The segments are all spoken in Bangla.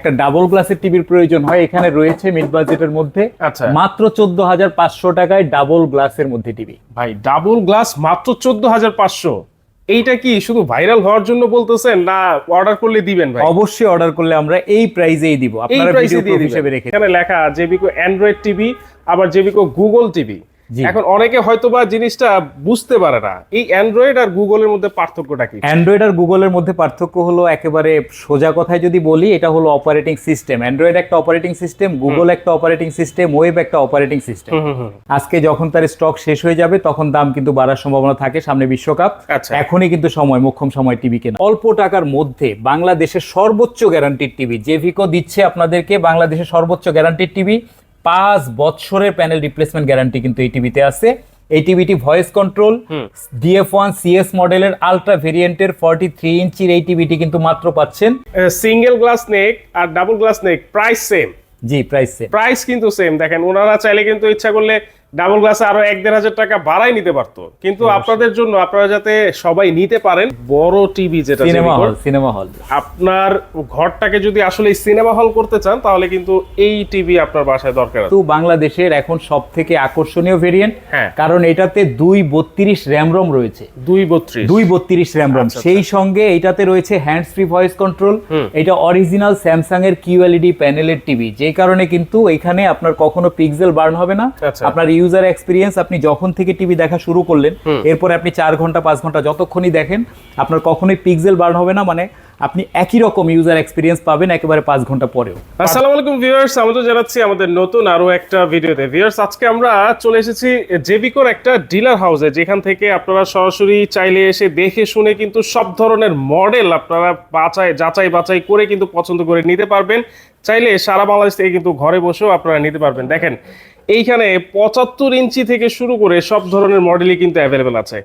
একটা ডাবল গ্লাসের টিভির প্রয়োজন হয়, এখানে রয়েছে মিড বাজেটের মধ্যে আচ্ছা মাত্র 14,500 টাকায় ডাবল গ্লাসের মধ্যে টিভি। ভাই, ডাবল গ্লাস মাত্র 14,500। এইটা কি শুধু ভাইরাল হওয়ার জন্য বলতেছেন না অর্ডার করলে দিবেন ভাই? অবশ্যই অর্ডার করলে আমরা এই প্রাইজেই দিব, এই আপনারা প্রাইসে ভিডিও দিয়ে প্রুফ দিবেন। হিসেবে রেখে। এখানে লেখা জেবিকো অ্যান্ড্রয়েড টিভি, আবার জেবিকো গুগল টিভি। জি। এখন অনেকে হয়তোবা জিনিসটা বুঝতে পারে না, এই অ্যান্ড্রয়েড আর গুগলের মধ্যে পার্থক্যটা কি? অ্যান্ড্রয়েড আর গুগলের মধ্যে পার্থক্য হলো, একেবারে সোজা কথায় যদি বলি, এটা হলো অপারেটিং সিস্টেম। অ্যান্ড্রয়েড একটা অপারেটিং সিস্টেম, গুগল একটা অপারেটিং সিস্টেম, ওয়েব একটা অপারেটিং সিস্টেম। আজকে যখন তার স্টক শেষ হয়ে যাবে তখন দাম কিন্তু বাড়ার সম্ভাবনা থাকে, সামনে বিশ্বকাপ। আচ্ছা। এখনই কিন্তু সময়, মোক্ষম সময় টিভি কেনা। অল্প টাকার মধ্যে বাংলাদেশের সর্বোচ্চ গ্যারান্টির টিভি জেভিকো দিচ্ছে আপনাদেরকে। বাংলাদেশের সর্বোচ্চ গ্যারান্টির টিভি, 5 বছরের প্যানেল রিপ্লেসমেন্ট গ্যারান্টি কিন্তু এই টিভিতে আছে। এই টিভিটি ভয়েস কন্ট্রোল DF1 CS মডেলের আলট্রা ভেরিয়েন্টের 43 ইঞ্চির এই টিভিটি কিন্তু মাত্র পাচ্ছেন। সিঙ্গেল গ্লাস নেক আর ডাবল গ্লাস নেক প্রাইস সেম। জি, প্রাইস সেম। প্রাইস কিন্তু সেম। দেখেন, ওনারা চাইলে কিন্তু ইচ্ছা করলে ডাবল গ্লাসে আরো 1-1.5 টাকা বাড়াই নিতে পারতো, কিন্তু আপনাদের জন্য, আপনারা যাতে সবাই নিতে পারেন, বড় টিভি যেটা সিনেমা হল আপনার ঘরটাকে যদি আসলে সিনেমা হল করতে চান, তাহলে কিন্তু এই টিভি আপনার বাসায় দরকার আছে। তো বাংলাদেশের এখন সব থেকে আকর্ষণীয় ভেরিয়েন্ট, হ্যাঁ। কারণ এটাতে 232 র্যাম রোম রয়েছে। 232 র্যাম রোম, সেই সঙ্গে এটাতে রয়েছে হ্যান্ডস ফ্রি ভয়েস কন্ট্রোল। এটা অরিজিনাল স্যামসাং এর QLED প্যানেলের টিভি, যে কারণে কিন্তু এখানে আপনার কখনো পিক্সেল বার্ন হবে না। আপনার ইউজার এক্সপিরিয়েন্স, আপনি যখন থেকে টিভি দেখা শুরু করলেন এরপরে আপনি 4 ঘন্টা 5 ঘন্টা যতক্ষণই দেখেন, আপনার কখনোই পিক্সেল বার্ন হবে না। মানে আপনি একই রকম ইউজার এক্সপিরিয়েন্স পাবেন একেবারে 5 ঘন্টা পরেও। আসসালামু আলাইকুম ভিউয়ার্স, আমরা জানাচ্ছি আমাদের নতুন আরো একটা ভিডিওতে। ভিউয়ার্স, আজকে আমরা চলে এসেছি জেবিকোর একটা ডিলার হাউসে, যেখান থেকে আপনারা সরাসরি চাইলে এসে দেখে শুনে কিন্তু সব ধরনের মডেল আপনারা যাচাই বাছাই করে কিন্তু পছন্দ করে নিতে পারবেন। চাইলে সারা বাংলাদেশ থেকে কিন্তু ঘরে বসেও আপনারা নিতে পারবেন। দেখেন, এইখানে 75 ইঞ্চি থেকে শুরু করে সব ধরনের মডেলই কিন্তু অ্যাভেলেবেল আছে।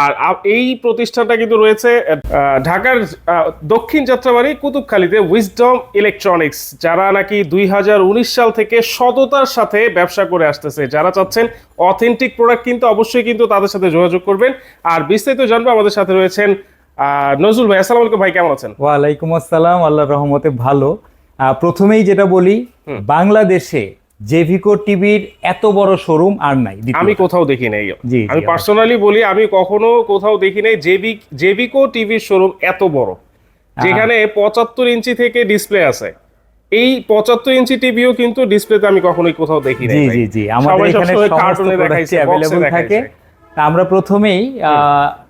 আর এই প্রতিষ্ঠানটা কিন্তু রয়েছে ঢাকার দক্ষিণ যাত্রাবাড়ি কুতুবখালীতে, উইজডম ইলেকট্রনিক্স, যারা নাকি 2019 সাল থেকে সততার সাথে ব্যবসা করে আসতেছে। যারা চাচ্ছেন অথেন্টিক প্রোডাক্ট কিনতে, অবশ্যই কিন্তু তাদের সাথে যোগাযোগ করবেন। আর বিস্তারিত জানবো, আমাদের সাথে রয়েছেন নজরুল ভাই। আসসালামু আলাইকুম ভাই, কেমন আছেন? ওয়ালাইকুম আসসালাম, আল্লাহর রহমতে ভালো। প্রথমেই যেটা বলি, বাংলাদেশে জেভিকো টিভির এত বড় শোরুম আর নাই, আমি কোথাও দেখি নাই। আমি পার্সোনালি বলি, আমি কখনো কোথাও দেখি নাই জেভিকো টিভির শোরুম এত বড়, যেখানে 75 ইঞ্চি থেকে ডিসপ্লে আছে। এই 75 ইঞ্চি টিভিও কিন্তু ডিসপ্লেতে আমি কখনোই কোথাও দেখি নাই। জি জি, আমাদের এখানে সমস্ত প্রোডাক্টই अवेलेबल থাকে। আমরা প্রথমেই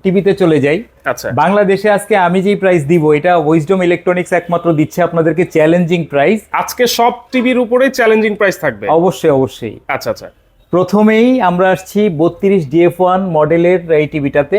টিভিতে চলে যাই। আচ্ছা, বাংলাদেশে আজকে আমি যেই প্রাইস দিব, এটা উইজডম ইলেকট্রনিক্স একমাত্র দিচ্ছে আপনাদেরকে চ্যালেঞ্জিং প্রাইস। আজকে সব টিভির উপরে চ্যালেঞ্জিং প্রাইস থাকবে? অবশ্যই অবশ্যই। আচ্ছা আচ্ছা, প্রথমেই আমরা আসছি 32 DF1 মডেলের এই টিভিটাতে।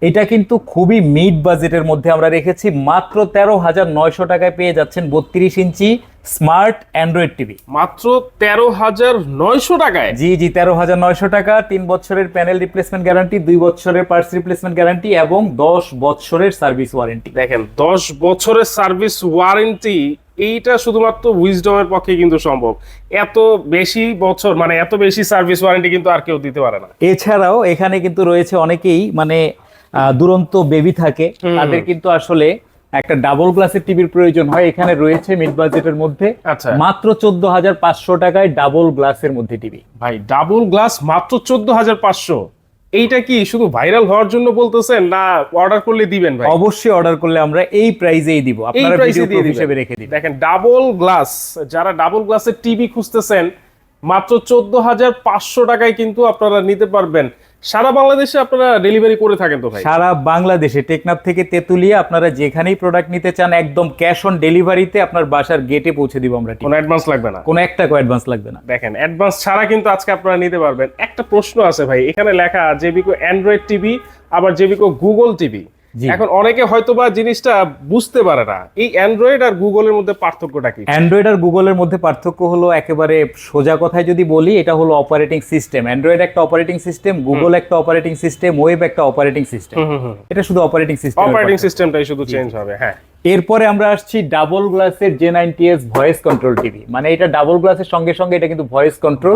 এটা কিন্তু খুবই মিড বাজেটের মধ্যে আমরা রেখেছি, মাত্র 13,900 টাকায় পেয়ে যাচ্ছেন 32 ইঞ্চি স্মার্ট অ্যান্ড্রয়েড টিভি। মাত্র 13,900 টাকায়? জি জি, 13,900 টাকা। 3 বছরের প্যানেল রিপ্লেসমেন্ট গ্যারান্টি, 2 বছরের পার্টস রিপ্লেসমেন্ট গ্যারান্টি এবং 10 বছরের সার্ভিস ওয়ারেন্টি। দেখেন, 10 বছরের সার্ভিস ওয়ারেন্টি, এইটা শুধুমাত্র উইজডমের পক্ষে কিন্তু সম্ভব। এত বেশি বছর, মানে এত বেশি সার্ভিস ওয়ারেন্টি কিন্তু আর কেউ দিতে পারে না। এছাড়াও এখানে কিন্তু রয়েছে অনেকেই, মানে দুরন্ত বেবি থাকে, তাদের কিন্তু আসলে একটা ডাবল গ্লাসের টিভির প্রয়োজন হয়, এখানে রয়েছে মিড বাজেটের মধ্যে মাত্র 14,500 টাকায় ডাবল গ্লাসের মধ্যে টিভি। ভাই, ডাবল গ্লাস মাত্র 14,500। এইটা কি শুধু ভাইরাল হওয়ার জন্য বলতেছেন না অর্ডার করলে দিবেন ভাই? অবশ্যই অর্ডার করলে আমরা এই প্রাইসেই দিব, আপনারা ভিডিও প্রুফ হিসেবে রেখে দিন। দেখেন, ডাবল গ্লাস, যারা ডাবল গ্লাসের টিভি খুঁজতেছেন, মাত্র 14,500 টাকায় কিন্তু আপনারা নিতে পারবেন। সারা বাংলাদেশে আপনারা ডেলিভারি করে থাকেন তো ভাই? সারা বাংলাদেশে, টেকনাফ থেকে তেতুলিয়া, আপনারা যেখানেই প্রোডাক্ট নিতে চান, একদম ক্যাশ অন ডেলিভারিতে আপনার বাসার গেটে পৌঁছে দিব আমরা। কোনো অ্যাডভান্স লাগবে না? কোনো একটা অ্যাডভান্স লাগবে না। দেখেন, অ্যাডভান্স ছাড়া কিন্তু আজকে আপনারা নিতে পারবেন। একটা প্রশ্ন আছে ভাই, এখানে লেখা জেবিকো অ্যান্ড্রয়েড টিভি, আবার জেবিকো গুগল টিভি। এখন অনেকে হয়তোবা জিনিসটা বুঝতে পারে না, এই অ্যান্ড্রয়েড আর গুগলের মধ্যে পার্থক্যটা কি? অ্যান্ড্রয়েড আর গুগলের মধ্যে পার্থক্য হলো, একেবারে সোজা কথায় যদি বলি, এটা হলো অপারেটিং সিস্টেম। অ্যান্ড্রয়েড একটা অপারেটিং সিস্টেম, গুগল একটা অপারেটিং সিস্টেম, ওয়েব একটা অপারেটিং সিস্টেম। এটা শুধু অপারেটিং সিস্টেম, অপারেটিং সিস্টেমটাই শুধু চেঞ্জ হবে। হ্যাঁ, এরপরে আমরা আসছি ডাবল গ্লাসের J90S ভয়েস কন্ট্রোল টিভি। মানে এটা ডাবল গ্লাসের সঙ্গে সঙ্গে এটা কিন্তু ভয়েস কন্ট্রোল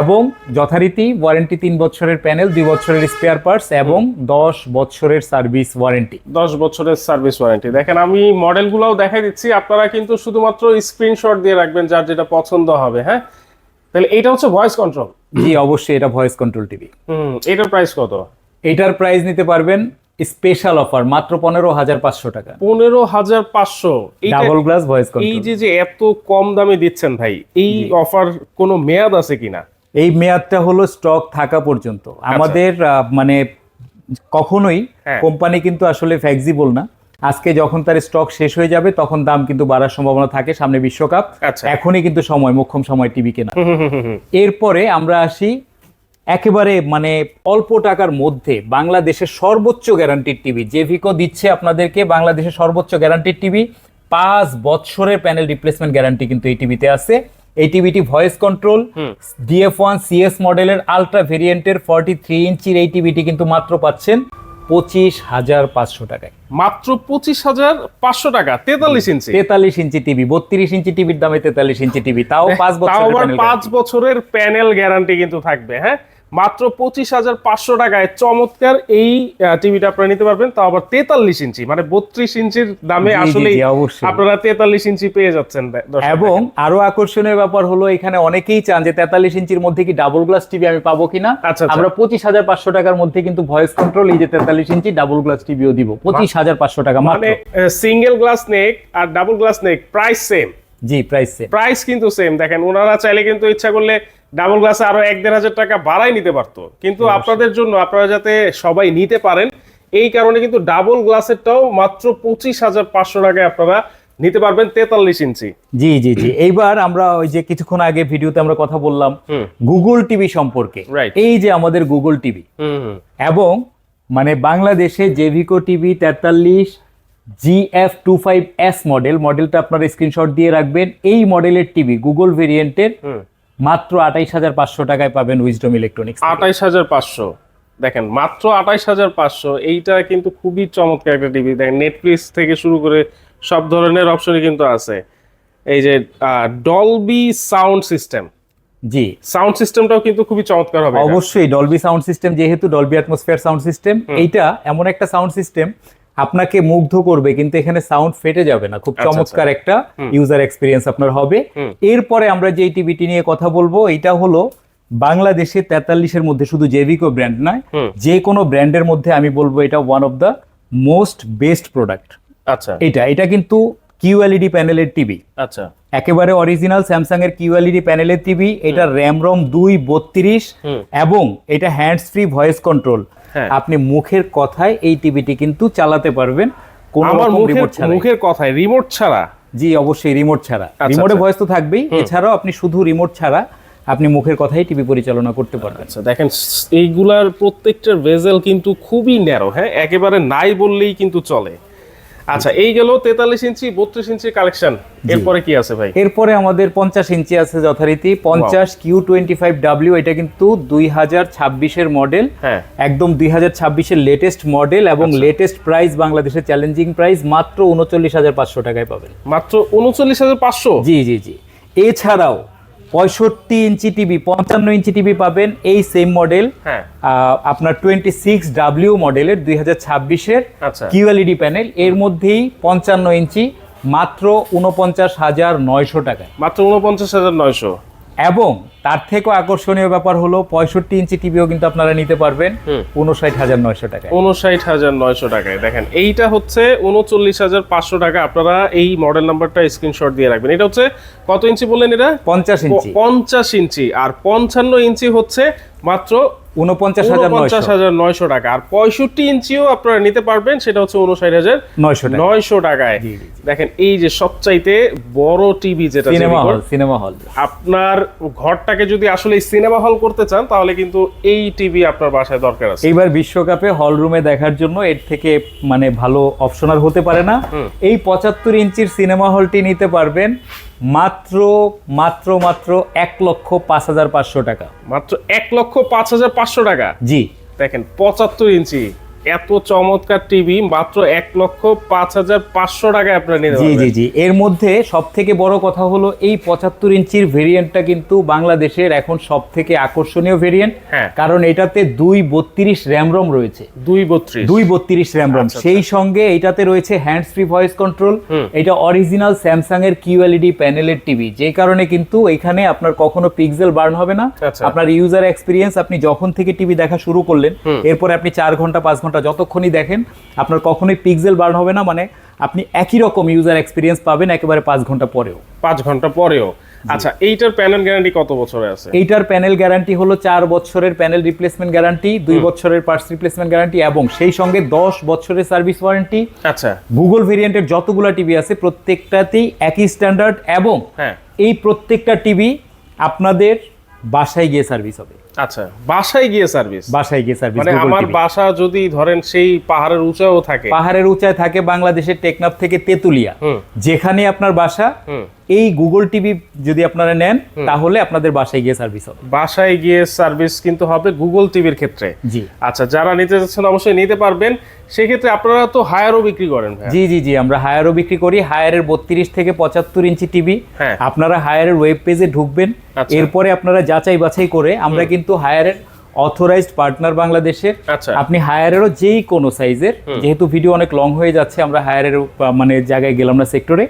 এবং যথারীতি ওয়ারেন্টি 3 বছরের প্যানেল, 2 বছরের স্পেয়ার পার্টস এবং 10 বছরের সার্ভিস ওয়ারেন্টি। 10 বছরের সার্ভিস ওয়ারেন্টি। দেখেন আমি মডেলগুলোও দেখাই দিচ্ছি, আপনারা কিন্তু শুধুমাত্র স্ক্রিনশট দিয়ে রাখবেন যার যেটা পছন্দ হবে। হ্যাঁ, তাহলে এটা হচ্ছে ভয়েস কন্ট্রোল। জি অবশ্যই এটা ভয়েস কন্ট্রোল টিভি। এটার প্রাইস কত? এটার প্রাইস নিতে পারবেন স্পেশাল অফার মাত্র 15,500 টাকা। 15,500 ডাবল গ্লাস ভয়েস এই কন্ট্রোল। যে এত কম দামে দিচ্ছেন ভাই, এই অফার কোনো মেয়াদ আছে কিনা? এই মেয়াদটা হলো স্টক থাকা পর্যন্ত। আমাদের মানে কখনোই কোম্পানি কিন্তু আসলে ফ্লেক্সিবল না। আজকে যখন তার স্টক শেষ হয়ে যাবে তখন দাম কিন্তু বাড়ার সম্ভাবনা থাকে, সামনে বিশ্বকাপ, এখনই কিন্তু সময়, মোক্ষম সময় টিভি কেনা। এরপরে আমরা আসি একেবারে মানে অল্প টাকার মধ্যে বাংলাদেশের সর্বোচ্চ গ্যারান্টির টিভি। জেভিকো দিচ্ছে আপনাদেরকে বাংলাদেশের সর্বোচ্চ গ্যারান্টির টিভি, 5 বছরের প্যানেল রিপ্লেসমেন্ট গ্যারান্টি কিন্তু এই টিভিতে আছে। এই টিভিটি ভয়েস কন্ট্রোল DF1 CS মডেলের আলট্রা ভেরিয়েন্টের 43 ইঞ্চির এই টিভিটি কিন্তু মাত্র পাচ্ছেন 25,500 টাকায়। মাত্র 25,500 টাকা। 43 ইঞ্চি 43 ইঞ্চি টিভি, 32 ইঞ্চি টিভির দামে 43 ইঞ্চি টিভি, তাও 5 বছরের 5 বছরের প্যানেল গ্যারান্টি কিন্তু থাকবে। হ্যাঁ, মাত্র 25,500 টাকায় চমৎকার এই টিভিটা আপনারা নিতে পারবেন, তাও আবার 43 ইঞ্চি, মানে 32 ইঞ্চির দামে আসলে আপনারা 43 ইঞ্চি পেয়ে যাচ্ছেন। এবং আরো আকর্ষণীয় ব্যাপার হলো এখানে অনেকেই চান যে 43 ইঞ্চির মধ্যে কি ডাবল গ্লাস টিভি আমি পাবো কিনা। আমরা 25,500 টাকার মধ্যে কিন্তু ভয়েস কন্ট্রোল এই যে 43 ইঞ্চি ডাবল গ্লাস টিভিও দিব 25,500 টাকা মাত্র। মানে সিঙ্গেল গ্লাস নেক আর ডাবল গ্লাস নেক প্রাইস সেম। জি প্রাইস কিন্তু সেম। দেখেন ওনারা চাইলে কিন্তু ইচ্ছা করলে ডাবল গ্লাসে আরো 1-1,500 টাকা বাড়াই নিতে পারতো, কিন্তু আপনাদের জন্য, আপনারা যাতে সবাই নিতে পারেন এই কারণে কিন্তু ডাবল গ্লাসেরটাও মাত্র 25,500 টাকায় আপনারা নিতে পারবেন 43 ইঞ্চি। জি জি জি। এইবার আমরা ওই যে কিছুক্ষণ আগে ভিডিওতে আমরা কথা বললাম গুগল টিভি সম্পর্কে। এই যে আমাদের গুগল টিভি এবং মানে বাংলাদেশে জেভিকো টিভি 43 GF25S মডেলটা আপনারা স্ক্রিনশট দিয়ে রাখবেন। এই মডেলের টিভি গুগল ভেরিয়েন্টের মাত্র 28,500 টাকায় পাবেন উইজডম ইলেকট্রনিক্স। 28,500। দেখেন মাত্র 28,500, এইটা কিন্তু খুবই চমৎকার একটা টিভি। দেখেন নেটফ্লিক্স থেকে শুরু করে সব ধরনের অপশনই কিন্তু আছে। এই যে ডলবি সাউন্ড সিস্টেম, জি সাউন্ড সিস্টেমটাও কিন্তু খুবই চমৎকার হবে। অবশ্যই ডলবি সাউন্ড সিস্টেম, যেহেতু ডলবি অ্যাটমসফিয়ার সাউন্ড সিস্টেম, এইটা এমন একটা সাউন্ড সিস্টেম আপনাকে মুগ্ধ করবে, কিন্তু এখানে সাউন্ড ফেটে যাবে না। খুব চমৎকার একটা ইউজার এক্সপিরিয়েন্স আপনার হবে। এরপরে আমরা যে টিভিটি নিয়ে কথা বলবো এটা হলো বাংলাদেশে 43-এর মধ্যে শুধু জেভিকো ব্র্যান্ড নয়, যে কোনো ব্র্যান্ডের মধ্যে আমি বলবো এটা one of the most best product. আচ্ছা, এটা কিন্তু QLED প্যানেলের টিভি। আচ্ছা, একেবারে অরিজিনাল স্যামসাং এর QLED প্যানেলের টিভি। এটা RAM ROM 232 এবং এটা হ্যান্ডস ফ্রি ভয়েস কন্ট্রোল। আপনি মুখের কথায় এই টিভিটি কিন্তু চালাতে পারবেন কোনো রকম রিমোট ছাড়া। মুখের কথায় রিমোট ছাড়া? জি অবশ্যই রিমোট ছাড়া। রিমোটে ভয়েস তো থাকবেই, এছাড়াও আপনি শুধু রিমোট ছাড়া আপনি মুখের কথাই টিভি পরিচালনা করতে পারবেন। আচ্ছা, দেখেন এইগুলার প্রত্যেকটার ভেজেল কিন্তু খুবই ন্যারো। হ্যাঁ, একেবারে নাই বললেই কিন্তু চলে। আচ্ছা, এই গেল 43 ইঞ্চি 32 ইঞ্চি কালেকশন। এরপরে কি আছে ভাই? এরপরে আমাদের 50 ইঞ্চি আছে যথারীতি 50 Q25W। এটা কিন্তু 2026-এর মডেল, একদম 2026-এর লেটেস্ট মডেল এবং লেটেস্ট প্রাইস বাংলাদেশের চ্যালেঞ্জিং প্রাইস মাত্র 39,500 টাকায় পাবেন। মাত্র 39,500? জি জি জি। এছাড়াও 65 ইঞ্চি টিভি, 55 ইঞ্চি টিভি পাবেন এই সেম মডেল, আপনার 26W মডেলের 2026-এর QLED প্যানেল। এর মধ্যেই 55 ইঞ্চি মাত্র 49,900 টাকায়। মাত্র 49,900। এবং তার থেকেও আকর্ষণীয় ব্যাপার হলো 65 ইঞ্চি টিভিও কিন্তু আপনারা নিতে পারবেন 59,900 টাকায়। 59,900 টাকায়। দেখেন এইটা হচ্ছে 39,500 টাকা। আপনারা এই মডেল নাম্বারটা স্ক্রিনশট দিয়ে রাখবেন। এটা হচ্ছে কত ইঞ্চি বললেন? এটা 50 ইঞ্চি। 50 ইঞ্চি। আর 55 ইঞ্চি হচ্ছে মাত্র 49,900 টাকা। আর 65 ইঞ্চিও আপনারা নিতে পারবেন, সেটা হচ্ছে 59,900 টাকায়। দেখেন এই যে সবচাইতে বড় টিভি, যেটা সিনেমা হল। আপনার ঘরটাকে যদি আসলে সিনেমা হল করতে চান তাহলে কিন্তু এই টিভি আপনার বাসায় দরকার আছে। এইবার বিশ্বকাপে হল রুমে দেখার জন্য এর থেকে মানে ভালো অপশন আর হতে পারে না। এই 75 ইঞ্চির সিনেমা হলটি নিতে পারবেন মাত্র 1,05,500 টাকা। মাত্র 1,05,500 টাকা? জি। দেখেন 75 ইঞ্চি এত চমৎকার টিভি মাত্র 1,05,500 টাকায় আপনারা নিতে জি পারবেন। জি জি, এর মধ্যে সব থেকে বড় কথা হলো এই 75 ইঞ্চির ভেরিয়েন্টটা কিন্তু বাংলাদেশের এখন সব থেকে আকর্ষণীয় ভেরিয়েন্ট, হ্যাঁ। কারণ এটাতে 232 র্যাম রম রয়েছে। 232 র্যাম রম, সেই সঙ্গে এটাতে রয়েছে হ্যান্ডস ফ্রি ভয়েস কন্ট্রোল। এটা অরিজিনাল স্যামসাং এর কিউএলইডি প্যানেলের টিভি, যে কারণে কিন্তু এখানে আপনার কখনো পিক্সেল বার্ন হবে না। আচ্ছা। আপনার ইউজার এক্সপিরিয়েন্স, আপনি যখন থেকে টিভি দেখা শুরু করলেন এরপরে আপনি 4 ঘন্টা 5 ঘন্টা যতক্ষণই দেখেন আপনার কখনোই পিক্সেল বার্ন হবে না, মানে আপনি একই রকম ইউজার এক্সপিরিয়েন্স পাবেন একেবারে 5 ঘন্টা পরেও। 5 ঘন্টা পরেও। আচ্ছা, এইটার প্যানেল গ্যারান্টি কত বছরে আছে? এইটার প্যানেল গ্যারান্টি হলো 4 বছরের প্যানেল রিপ্লেসমেন্ট গ্যারান্টি, 2 বছরের পার্টস রিপ্লেসমেন্ট গ্যারান্টি এবং সেই সঙ্গে 10 বছরের সার্ভিস ওয়ারেন্টি। আচ্ছা, গুগল ভেরিয়েন্টের যতগুলো টিভি আছে প্রত্যেকটাতেই একই স্ট্যান্ডার্ড এবং হ্যাঁ। এই প্রত্যেকটা টিভি আপনাদের বাসায় গিয়ে সার্ভিস হবে। আচ্ছা, বাসায় গিয়ে সার্ভিস? বাসায় গিয়ে সার্ভিস, মানে আমার বাসা যদি ধরেন সেই পাহাড়ের উঁচাও থাকে, পাহাড়ের উঁচায় থাকে বাংলাদেশের টেকনাফ থেকে তেতুলিয়া, যেখানে আপনার বাসা, এই গুগল টিভি যদি আপনারা নেন তাহলে আপনাদের বাসায় গিয়ে সার্ভিস হবে। বাসায় গিয়ে সার্ভিস কিন্তু হবে গুগল টিভির ক্ষেত্রে। জি আচ্ছা, যারা নিতে যাচ্ছেন অবশ্যই নিতে পারবেন। সেক্ষেত্রে আপনারা তো হায়ারও বিক্রি করেন ভাই? জি জি জি, আমরা হায়ারও বিক্রি করি। হায়ারের 32 থেকে 75 ইঞ্চি টিভি হ্যাঁ। আপনারা হায়ারের ওয়েব পেজে ঢুকবেন, আচ্ছা। এরপরে আপনারা যাচাই বাছাই করে, আমরা কিন্তু হায়ারের অথরাইজড পার্টনার বাংলাদেশের। আচ্ছা। আপনি হায়ারেরও যেই কোনো সাইজের, যেহেতু ভিডিও অনেক লং হয়ে যাচ্ছে, আমরা হায়ারের মানে জায়গায় গেলাম না সেক্টরে,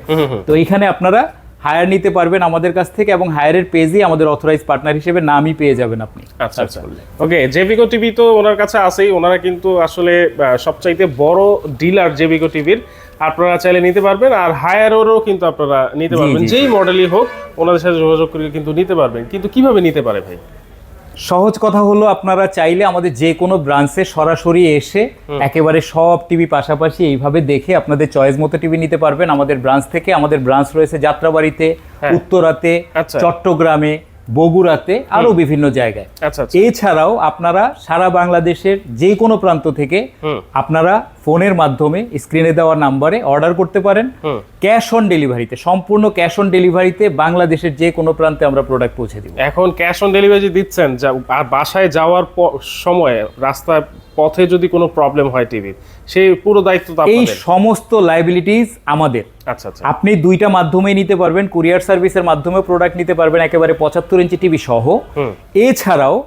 তো এইখানে আপনারা হায়ার নিতে পারবেন আমাদের কাছ থেকে এবং হায়ারের পেজে আমাদের অথরাইজড পার্টনার হিসেবে নামই পেয়ে যাবেন আপনি। আচ্ছা আচ্ছা, ওকে। জেবিকো টিভি তো ওনার কাছে আছেই, ওনারা কিন্তু আসলে সবচাইতে বড় ডিলার জেবিকো টিভির। আপনারা চাইলে নিতে পারবেন, আর হায়ারেরও কিন্তু আপনারা নিতে পারবেন, যেই মডেলই হোক ওনাদের সাথে যোগাযোগ করে কিন্তু নিতে পারবেন। কিন্তু কিভাবে নিতে পারে ভাই? সহজ কথা হলো, আপনারা চাইলে আমাদের যে কোনো ব্রাঞ্চে সরাসরি এসে একেবারে সব টিভি পাশাপাশি এইভাবে দেখে আপনাদের চয়েস মতো টিভি নিতে পারবেন আমাদের ব্রাঞ্চ থেকে। আমাদের ব্রাঞ্চ রয়েছে যাত্রাবাড়িতে, উত্তরাতে, আচ্ছা। চট্টগ্রামে, বগুড়াতে, আরো বিভিন্ন জায়গায়। আচ্ছা আচ্ছা, এছাড়াও আপনারা সারা বাংলাদেশের যে কোনো প্রান্ত থেকে আপনারা ফোনের মাধ্যমে স্ক্রিনে দেওয়া নাম্বারে অর্ডার করতে পারেন। ক্যাশ অন ডেলিভারিতে, সম্পূর্ণ ক্যাশ অন ডেলিভারিতে বাংলাদেশের যে কোনো প্রান্তে আমরা প্রোডাক্ট পৌঁছে দিব। এখন ক্যাশ অন ডেলিভারি দিচ্ছেন, আর বাসায় যাওয়ার সময় রাস্তায় পথে যদি কোনো প্রবলেম হয় টিভির, সেই পুরো দায়িত্ব তো এই আপনাদের? সমস্ত লাইবিলিটিস আমাদের। আচ্ছা আচ্ছা, আপনি দুইটা মাধ্যমেই নিতে পারবেন, কুরিয়ার সার্ভিসের মাধ্যমে প্রোডাক্ট নিতে পারবেন একেবারে 75 ইঞ্চি টিভি সহ। এছাড়াও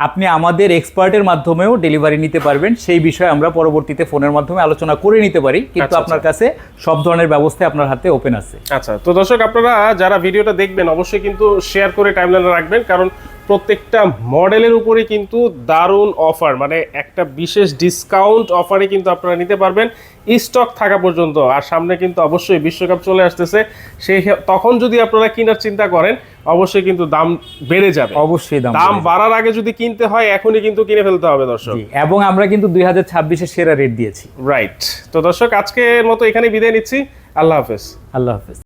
আপনি আমাদের এক্সপার্টের মাধ্যমেও ডেলিভারি নিতে পারবেন। সেই বিষয়ে আমরা পরবর্তীতে ফোনের মাধ্যমে আলোচনা করে নিতে পারি, কিন্তু আচ্ছা, আপনার কাছে সব ধরনের ব্যবস্থা আপনার হাতে ওপেন আছে। আচ্ছা। তো দর্শক, আপনারা যারা ভিডিওটা দেখবেন অবশ্যই কিন্তু শেয়ার করে টাইমলাইনে রাখবেন, কারণ প্রত্যেকটা মডেলের উপরে কিন্তু দারুণ অফার, মানে একটা বিশেষ ডিসকাউন্ট অফারে কিন্তু আপনারা নিতে পারবেন স্টক থাকা পর্যন্ত। আর সামনে কিন্তু অবশ্যই বিশ্বকাপ চলে আসতেছে, সেই তখন যদি আপনারা কেনার চিন্তা করেন অবশ্যই কিন্তু দাম বেড়ে যাবে। অবশ্যই দাম বাড়ার আগে যদি কিনতে হয় এখনই কিন্তু কিনে ফেলতে হবে দর্শক। এবং আমরা কিন্তু 2026-এর সেরা রেট দিয়েছি। রাইট। তো দর্শক, আজকের মতো এখানে বিদায় নিচ্ছি। আল্লাহ হাফেজ। আল্লাহ হাফেজ।